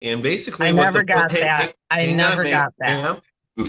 And basically I what never got that. I hang on, never got that.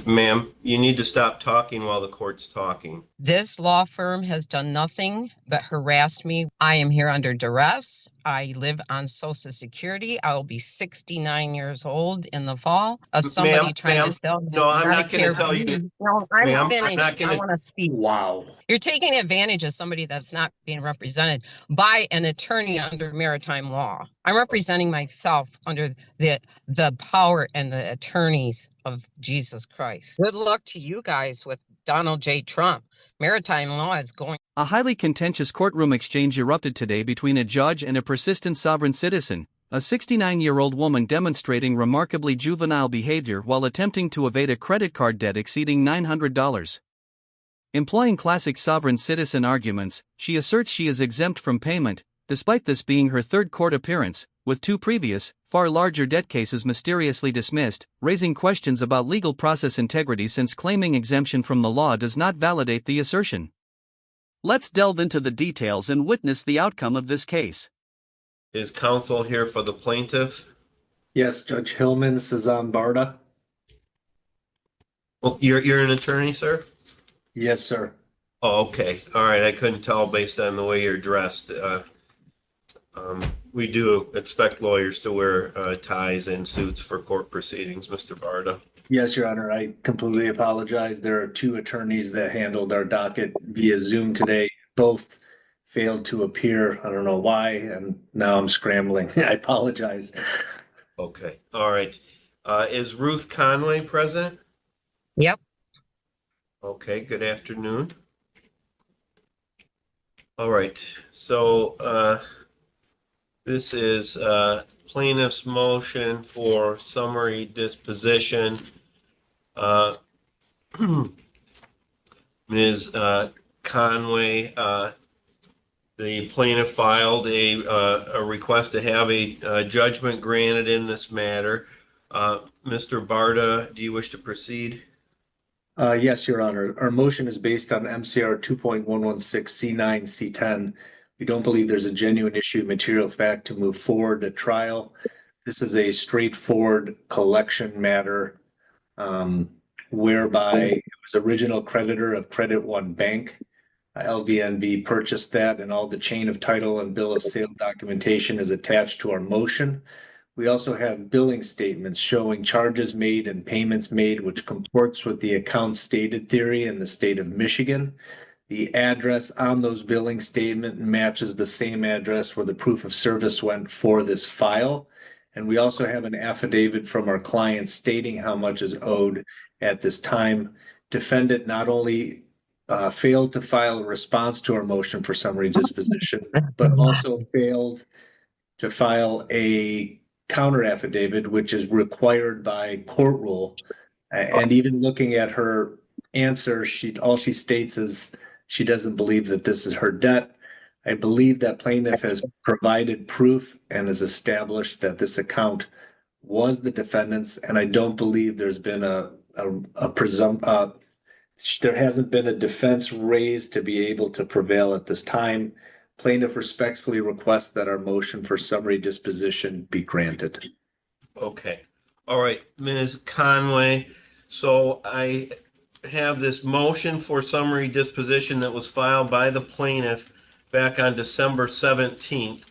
ma'am, you need to stop talking while the court's talking. This law firm has done nothing but harass me. I am here under duress. I live on Social Security. I will be 69 years old in the fall. Somebody trying to sell me No, I'm not going to Medicare. tell you, No, I'm I'm not finished. going I to, want to speak. Wow. You're taking advantage of somebody that's not being represented by an attorney under maritime law. I'm representing myself under the power and the attorneys of Jesus Christ. Good luck to you guys with Donald J. Trump. Maritime law is going. A highly contentious courtroom exchange erupted today between a judge and a persistent sovereign citizen, a 69-year-old woman demonstrating remarkably juvenile behavior while attempting to evade a credit card debt exceeding $900. Employing classic sovereign citizen arguments, she asserts she is exempt from payment, despite this being her third court appearance, with two previous, far larger debt cases mysteriously dismissed, raising questions about legal process integrity since claiming exemption from the law does not validate the assertion. Let's delve into the details and witness the outcome of this case. Is counsel here for the plaintiff? Yes, Judge Hillman, Cezanne Barda. Well, you're an attorney, sir? Yes, sir. Oh, okay. All right. I couldn't tell based on the way you're dressed. We do expect lawyers to wear ties and suits for court proceedings, Mr. Barda. Yes, Your Honor. I completely apologize. There are two attorneys that handled our docket via Zoom today. Both failed to appear. I don't know why, and now I'm scrambling. I apologize. Okay. All right. Is Ruth Conway present? Yep. Okay. Good afternoon. All right. So this is plaintiff's motion for summary disposition. Ms. Conway, the plaintiff filed a request to have a judgment granted in this matter. Mr. Barda, do you wish to proceed? Yes, Your Honor. Our motion is based on MCR 2.116 C9 C10. We don't believe there's a genuine issue of material fact to move forward to trial. This is a straightforward collection matter whereby it was original creditor of Credit One Bank. LVNB purchased that, and all the chain of title and bill of sale documentation is attached to our motion. We also have billing statements showing charges made and payments made, which comports with the account stated theory in the state of Michigan. The address on those billing statement matches the same address where the proof of service went for this file. And we also have an affidavit from our client stating how much is owed at this time. Defendant not only failed to file a response to our motion for summary disposition, but also failed to file a counter affidavit, which is required by court rule. And even looking at her answer, all she states is she doesn't believe that this is her debt. I believe that plaintiff has provided proof and has established that this account was the defendant's, and I don't believe there's been there hasn't been a defense raised to be able to prevail at this time. Plaintiff respectfully requests that our motion for summary disposition be granted. Okay. All right, Ms. Conway. So I have this motion for summary disposition that was filed by the plaintiff back on December 17th.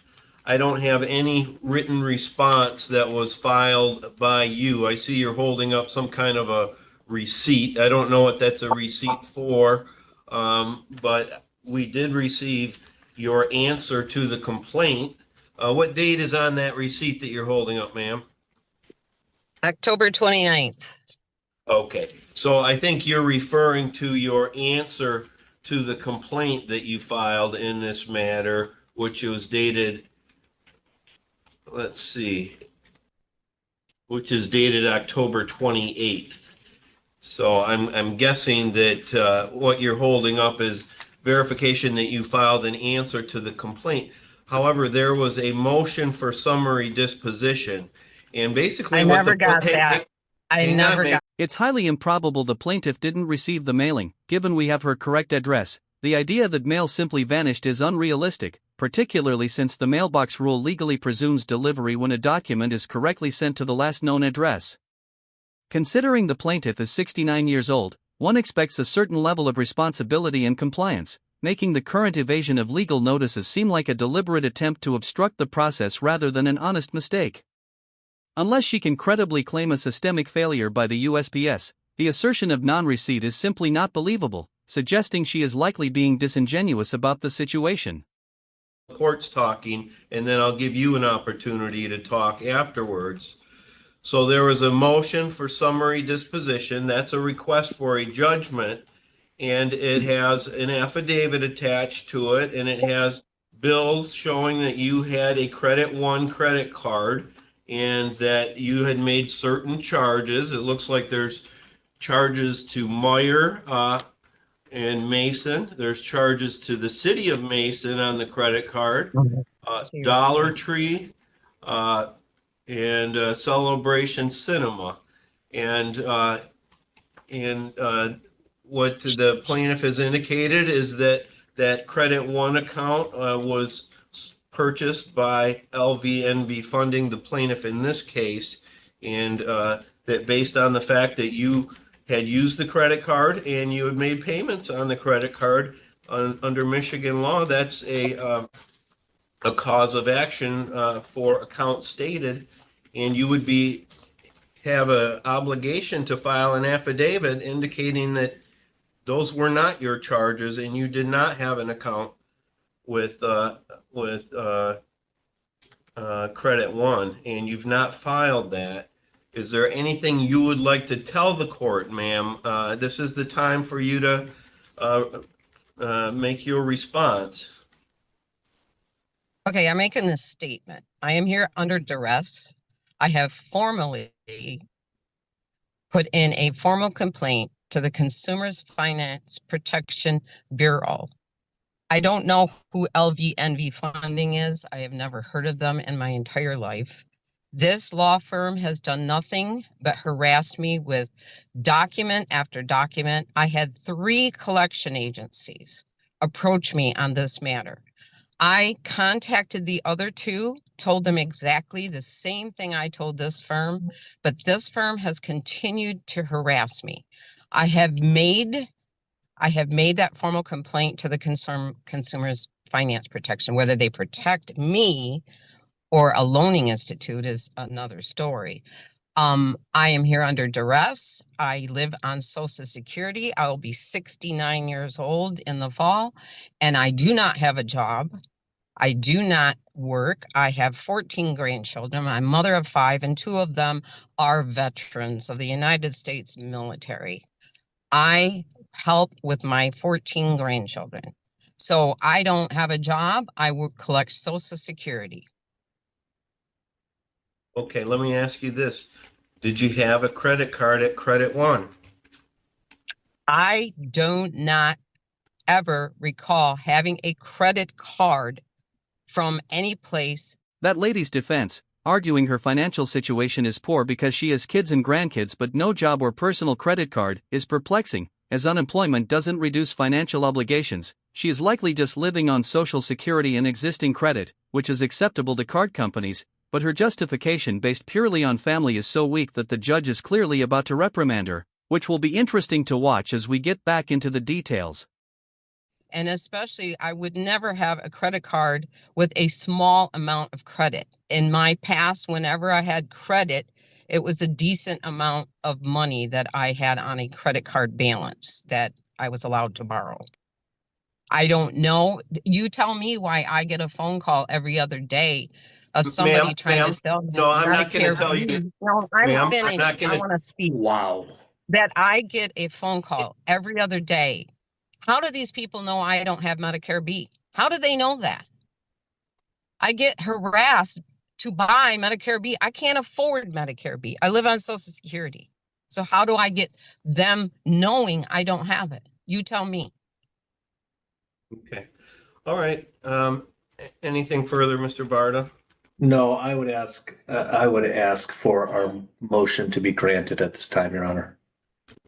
I don't have any written response that was filed by you. I see you're holding up some kind of a receipt. I don't know what that's a receipt for, but we did receive your answer to the complaint. What date is on that receipt that you're holding up, ma'am? October 29th. Okay, so I think you're referring to your answer to the complaint that you filed in this matter, which was dated, let's see, which is dated October 28th. So I'm guessing that what you're holding up is verification that you filed an answer to the complaint. However, there was a motion for summary disposition, and basically I what never the got that. I never got. It's highly improbable the plaintiff didn't receive the mailing, given we have her correct address, The idea that mail simply vanished is unrealistic, particularly since the mailbox rule legally presumes delivery when a document is correctly sent to the last known address. Considering the plaintiff is 69 years old, one expects a certain level of responsibility and compliance, making the current evasion of legal notices seem like a deliberate attempt to obstruct the process rather than an honest mistake. Unless she can credibly claim a systemic failure by the USPS, the assertion of non-receipt is simply not believable, suggesting she is likely being disingenuous about the situation. The court's talking, and then I'll give you an opportunity to talk afterwards. So there was a motion for summary disposition. That's a request for a judgment, and it has an affidavit attached to it, and it has bills showing that you had a Credit One credit card and that you had made certain charges. It looks like there's charges to Meyer and Mason. There's charges to the city of Mason on the credit card, Dollar Tree, and Celebration Cinema. And what the plaintiff has indicated is that that Credit One account was purchased by LVNB funding, the plaintiff in this case, and that based on the fact that you had used the credit card and you had made payments on the credit card under Michigan law, that's a cause of action for account stated, and you would have an obligation to file an affidavit indicating that those were not your charges and you did not have an account with Credit One, and you've not filed that. Is there anything you would like to tell the court, ma'am? This is the time for you to make your response. Okay, I'm making this statement. I am here under duress. I have formally put in a formal complaint to the Consumers Finance Protection Bureau. I don't know who LVNV Funding is. I have never heard of them in my entire life. This law firm has done nothing but harass me with document after document. I had 3 collection agencies approach me on this matter. I contacted the other 2, told them exactly the same thing I told this firm, but this firm has continued to harass me. I have made that formal complaint to the Consumers Finance Protection. Whether they protect me or a loaning institute is another story. I am here under duress. I live on Social Security. I will be 69 years old in the fall, and I do not have a job. I do not work. I have 14 grandchildren. I'm a mother of 5, and 2 of them are veterans of the United States military. I help with my 14 grandchildren. So I don't have a job. I will collect Social Security. Okay, let me ask you this. Did you have a credit card at Credit One? I do not ever recall having a credit card from any place. That lady's defense, arguing her financial situation is poor because she has kids and grandkids but no job or personal credit card, is perplexing, as unemployment doesn't reduce financial obligations. She is likely just living on Social Security and existing credit, which is acceptable to card companies, but her justification based purely on family is so weak that the judge is clearly about to reprimand her, which will be interesting to watch as we get back into the details. And especially, I would never have a credit card with a small amount of credit. In my past, whenever I had credit, it was a decent amount of money that I had on a credit card balance that I was allowed to borrow. I don't know. You tell me why I get a phone call every other day of somebody trying to sell me. No, I'm not going to tell you. No, I'm finished. I want to speak. Wow. That I get a phone call every other day. How do these people know I don't have Medicare B? How do they know that? I get harassed to buy Medicare B. I can't afford Medicare B. I live on Social Security. So how do I get them knowing I don't have it? You tell me. Okay. All right. Anything further, Mr. Barta? No, I would ask for our motion to be granted at this time, Your Honor.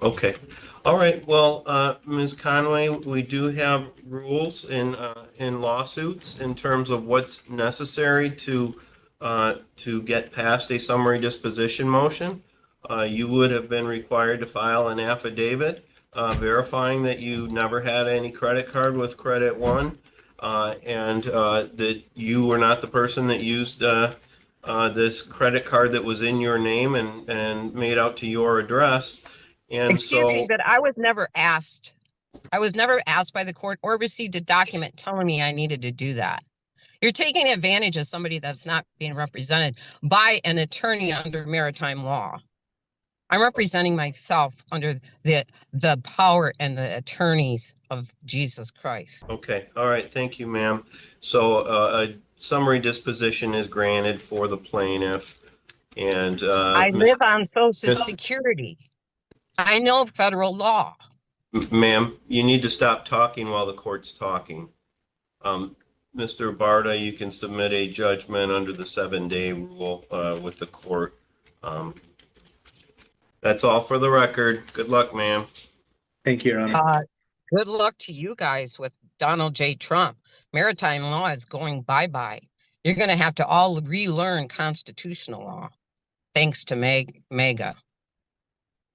Okay. All right. Well, Ms. Conway, we do have rules in lawsuits in terms of what's necessary to get past a summary disposition motion. You would have been required to file an affidavit verifying that you never had any credit card with Credit One, and that you were not the person that used this credit card that was in your name and made out to your address. And Excuse so, me, but I was never asked. I was never asked by the court or received a document telling me I needed to do that. You're taking advantage of somebody that's not being represented by an attorney under maritime law. I'm representing myself under the power and the attorneys of Jesus Christ. okay, all right, thank you, ma'am. So a summary disposition is granted for the plaintiff, and I Ms. live on Social Miss- Security. I know federal law. Ma'am, you need to stop talking while the court's talking. Mr. Barta, you can submit a judgment under the 7-day rule with the court. That's all for the record. Good luck, ma'am. Thank you, Your Honor. Good luck to you guys with Donald J. Trump. Maritime law is going bye-bye. You're going to have to all relearn constitutional law, thanks to MEGA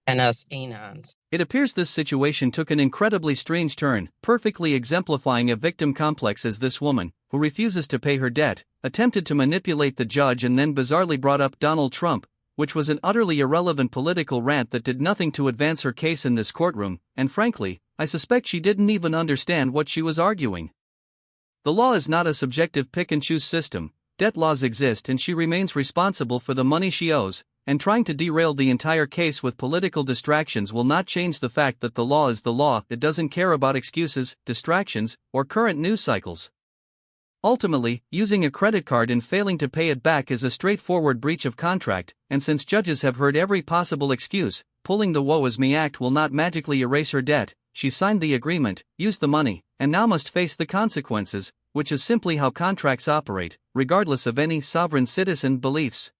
and us anons. It appears this situation took an incredibly strange turn, perfectly exemplifying a victim complex as this woman, who refuses to pay her debt, attempted to manipulate the judge and then bizarrely brought up Donald Trump, which was an utterly irrelevant political rant that did nothing to advance her case in this courtroom, and frankly, I suspect she didn't even understand what she was arguing. The law is not a subjective pick-and-choose system. Debt laws exist and she remains responsible for the money she owes, and trying to derail the entire case with political distractions will not change the fact that the law is the law. It doesn't care about excuses, distractions, or current news cycles. Ultimately, using a credit card and failing to pay it back is a straightforward breach of contract, and since judges have heard every possible excuse, pulling the Woe Is Me Act will not magically erase her debt. She signed the agreement, used the money, and now must face the consequences, which is simply how contracts operate, regardless of any sovereign citizen beliefs.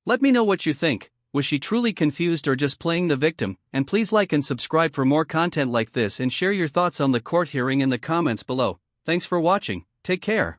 Let me know what you think. Was she truly confused or just playing the victim? And please like and subscribe for more content like this and share your thoughts on the court hearing in the comments below. Thanks for watching. Take care.